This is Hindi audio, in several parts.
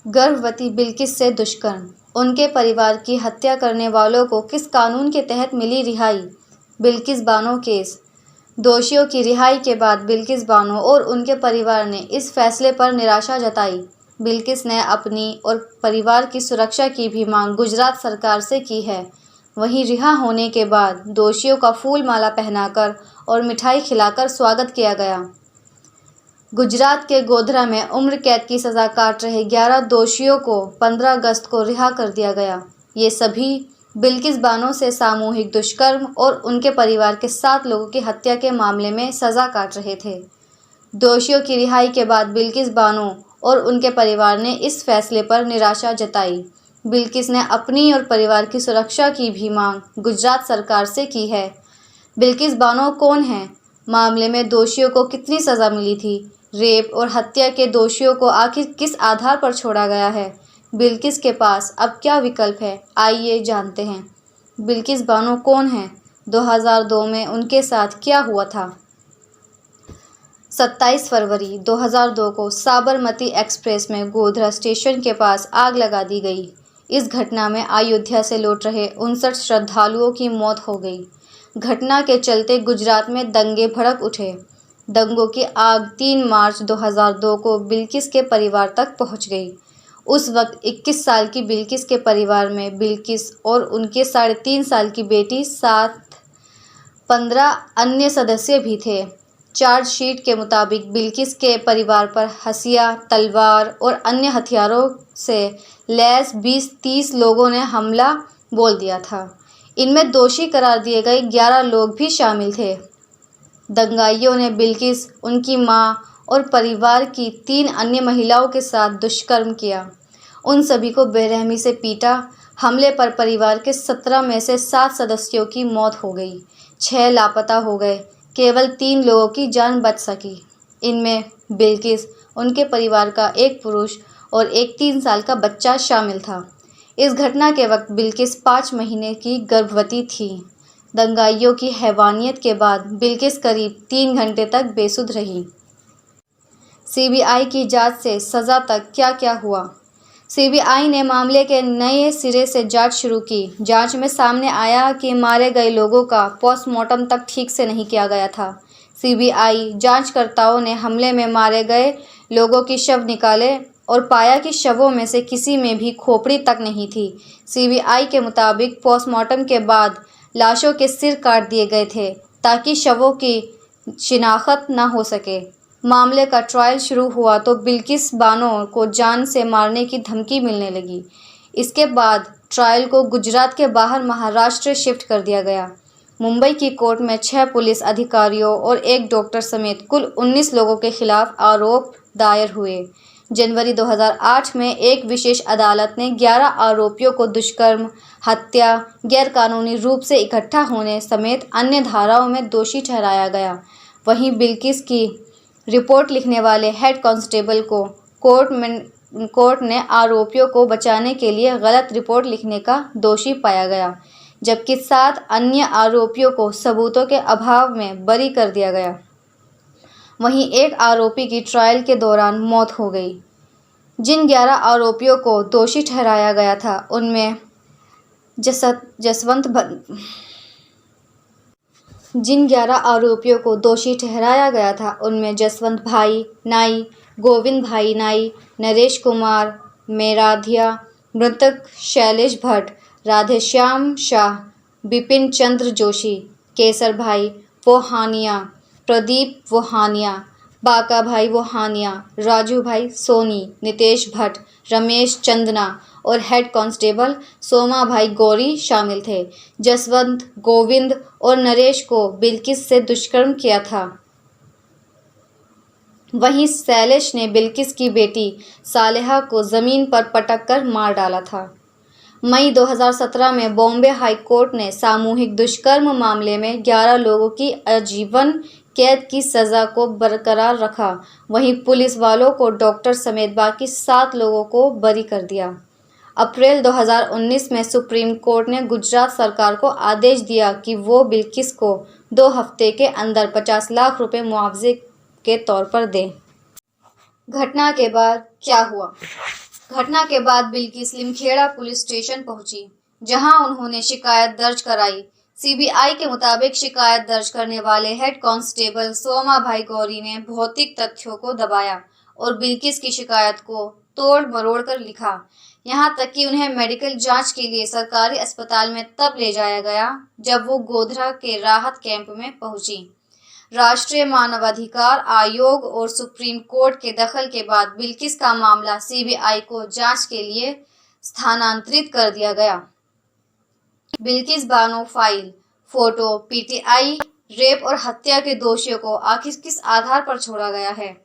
गर्भवती बिल्किस से दुष्कर्म, उनके परिवार की हत्या करने वालों को किस कानून के तहत मिली रिहाई? बिल्किस बानो केस। दोषियों की रिहाई के बाद बिल्किस बानो और उनके परिवार ने इस फैसले पर निराशा जताई। बिल्किस ने अपनी और परिवार की सुरक्षा की भी मांग गुजरात सरकार से की है। वहीं रिहा होने के बाद दोषियों का फूल माला पहनाकर और मिठाई खिलाकर स्वागत किया गया। गुजरात के गोधरा में उम्र कैद की सज़ा काट रहे 11 दोषियों को 15 अगस्त को रिहा कर दिया गया। ये सभी बिल्किस बानो से सामूहिक दुष्कर्म और उनके परिवार के 7 लोगों की हत्या के मामले में सज़ा काट रहे थे। दोषियों की रिहाई के बाद बिल्किस बानो और उनके परिवार ने इस फैसले पर निराशा जताई। बिल्किस ने अपनी और परिवार की सुरक्षा की भी मांग गुजरात सरकार से की है। बिल्किस बानो कौन है? मामले में दोषियों को कितनी सज़ा मिली थी? रेप और हत्या के दोषियों को आखिर किस आधार पर छोड़ा गया है? बिल्किस के पास अब क्या विकल्प है? आइए जानते हैं। बिल्किस बानो कौन है? 2002 में उनके साथ क्या हुआ था? 27 फरवरी 2002 को साबरमती एक्सप्रेस में गोधरा स्टेशन के पास आग लगा दी गई। इस घटना में अयोध्या से लौट रहे 59 श्रद्धालुओं की मौत हो गई। घटना के चलते गुजरात में दंगे भड़क उठे। दंगों की आग 3 मार्च 2002 को बिल्किस के परिवार तक पहुंच गई। उस वक्त 21 साल की बिल्किस के परिवार में बिल्किस और उनके 3.5 साल की बेटी साथ 15 अन्य सदस्य भी थे। चार्जशीट के मुताबिक बिल्किस के परिवार पर हंसिया, तलवार और अन्य हथियारों से लैस 20-30 लोगों ने हमला बोल दिया था। इनमें दोषी करार दिए गए 11 लोग भी शामिल थे। दंगाइयों ने बिल्किस, उनकी मां और परिवार की 3 अन्य महिलाओं के साथ दुष्कर्म किया। उन सभी को बेरहमी से पीटा। हमले पर परिवार के 17 में से 7 सदस्यों की मौत हो गई। 6 लापता हो गए। केवल 3 लोगों की जान बच सकी। इनमें बिल्किस, उनके परिवार का एक पुरुष और एक 3 साल का बच्चा शामिल था। इस घटना के वक्त बिल्किस 5 महीने की गर्भवती थी। दंगाइयों की हैवानियत के बाद बिल्किस करीब 3 घंटे तक बेसुध रही। सीबीआई की जांच से सज़ा तक क्या क्या हुआ? सीबीआई ने मामले के नए सिरे से जांच शुरू की। जांच में सामने आया कि मारे गए लोगों का पोस्टमार्टम तक ठीक से नहीं किया गया था। सीबीआई जांचकर्ताओं ने हमले में मारे गए लोगों की शव निकाले और पाया कि शवों में से किसी में भी खोपड़ी तक नहीं थी। सीबीआई के मुताबिक पोस्टमार्टम के बाद लाशों के सिर काट दिए गए थे ताकि शवों की शिनाख्त न हो सके। मामले का ट्रायल शुरू हुआ तो बिल्किस बानो को जान से मारने की धमकी मिलने लगी। इसके बाद ट्रायल को गुजरात के बाहर महाराष्ट्र शिफ्ट कर दिया गया। मुंबई की कोर्ट में 6 पुलिस अधिकारियों और एक डॉक्टर समेत कुल 19 लोगों के खिलाफ आरोप दायर हुए। जनवरी 2008 में एक विशेष अदालत ने 11 आरोपियों को दुष्कर्म, हत्या, गैरकानूनी रूप से इकट्ठा होने समेत अन्य धाराओं में दोषी ठहराया गया। वहीं बिल्किस की रिपोर्ट लिखने वाले हेड कांस्टेबल को कोर्ट ने आरोपियों को बचाने के लिए गलत रिपोर्ट लिखने का दोषी पाया गया, जबकि 7 अन्य आरोपियों को सबूतों के अभाव में बरी कर दिया गया। वहीं एक आरोपी की ट्रायल के दौरान मौत हो गई। जिन 11 आरोपियों को दोषी ठहराया गया था उनमें जसवंत भाई नाई, गोविंद भाई नाई, नरेश कुमार मेराधिया, मृतक शैलेश भट्ट, राधेश्याम शाह, बिपिन चंद्र जोशी, केसर भाई वोहानिया, प्रदीप वोहानिया, बाका भाई वोहानिया, राजू भाई सोनी, नितेश भट्ट, रमेश चंदना और हेड कांस्टेबल सोमा भाई गौरी शामिल थे। जसवंत, गोविंद और नरेश को बिल्किस से दुष्कर्म किया था। वहीं शैलेश ने बिल्किस की बेटी सालेहा को ज़मीन पर पटक कर मार डाला था। मई 2017 में बॉम्बे हाई कोर्ट ने सामूहिक दुष्कर्म मामले में 11 लोगों की आजीवन कैद की सज़ा को बरकरार रखा। वहीं पुलिस वालों को डॉक्टर समेत बाकी 7 लोगों को बरी कर दिया। अप्रैल 2019 में सुप्रीम कोर्ट ने गुजरात सरकार को आदेश दिया कि वो बिल्किस को 2 हफ्ते के अंदर 50 लाख रुपए मुआवजे के तौर पर दें। घटना के बाद क्या हुआ? घटना के बाद बिल्किस लिमखेड़ा पुलिस स्टेशन पहुंची, जहां उन्होंने शिकायत दर्ज कराई। सीबीआई के मुताबिक शिकायत दर्ज करने वाले हेड कांस्टेबल सोमा भाई गौरी ने भौतिक तथ्यों को दबाया और बिल्किस की शिकायत को तोड़ मरोड़ कर लिखा। यहां तक कि उन्हें मेडिकल जांच के लिए सरकारी अस्पताल में तब ले जाया गया जब वो गोधरा के राहत कैंप में पहुंची। राष्ट्रीय मानवाधिकार आयोग और सुप्रीम कोर्ट के दखल के बाद बिल्किस का मामला सीबीआई को जांच के लिए स्थानांतरित कर दिया गया। Bilkis Bano file, photo, PTI, rape और हत्या के दोषियों को आखिर किस आधार पर छोड़ा गया है?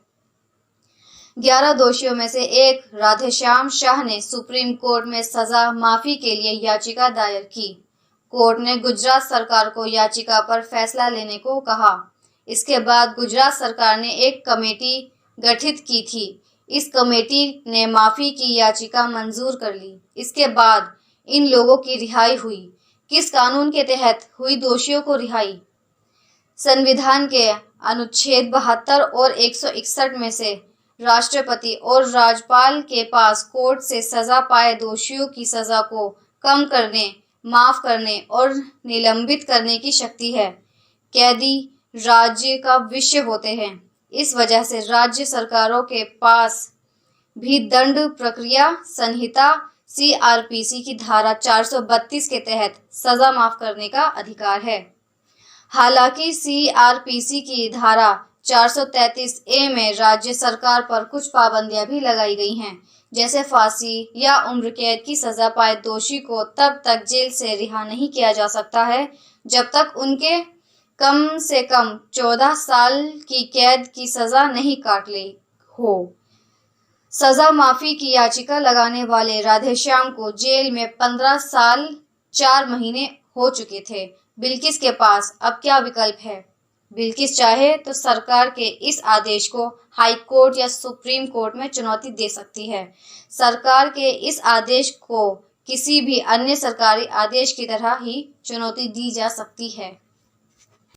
11 दोषियों में से एक राधेश्याम शाह ने सुप्रीम कोर्ट में सजा माफी के लिए याचिका दायर की। कोर्ट ने गुजरात सरकार को याचिका पर फैसला लेने को कहा। इसके बाद गुजरात सरकार ने एक कमेटी गठित की थी। इस कमेटी ने माफी की याचिका मंजूर कर ली। इसके बाद इन लोगों की रिहाई हुई। किस कानून के तहत हुई दोषियों को रिहाई? संविधान के अनुच्छेद 72 और 161 में से राष्ट्रपति और राज्यपाल के पास कोर्ट से सजा पाए दोषियों की सजा को कम करने, माफ करने और निलंबित करने की शक्ति है। कैदी राज्य का विषय होते हैं। इस वजह से राज्य सरकारों के पास भी दंड प्रक्रिया संहिता सीआरपीसी की धारा 432 के तहत सजा माफ करने का अधिकार है। हालांकि सीआरपीसी की धारा 433A में राज्य सरकार पर कुछ पाबंदियां भी लगाई गई हैं, जैसे फांसी या उम्र कैद की सजा पाए दोषी को तब तक जेल से रिहा नहीं किया जा सकता है जब तक उनके कम से कम 14 साल की कैद की सजा नहीं काट ली हो। सजा माफी की याचिका लगाने वाले राधेश्याम को जेल में 15 साल 4 महीने हो चुके थे। बिल्किस के पास अब क्या विकल्प है? बिल्किस चाहे तो सरकार के इस आदेश को हाई कोर्ट या सुप्रीम कोर्ट में चुनौती दे सकती है। सरकार के इस आदेश को किसी भी अन्य सरकारी आदेश की तरह ही चुनौती दी जा सकती है।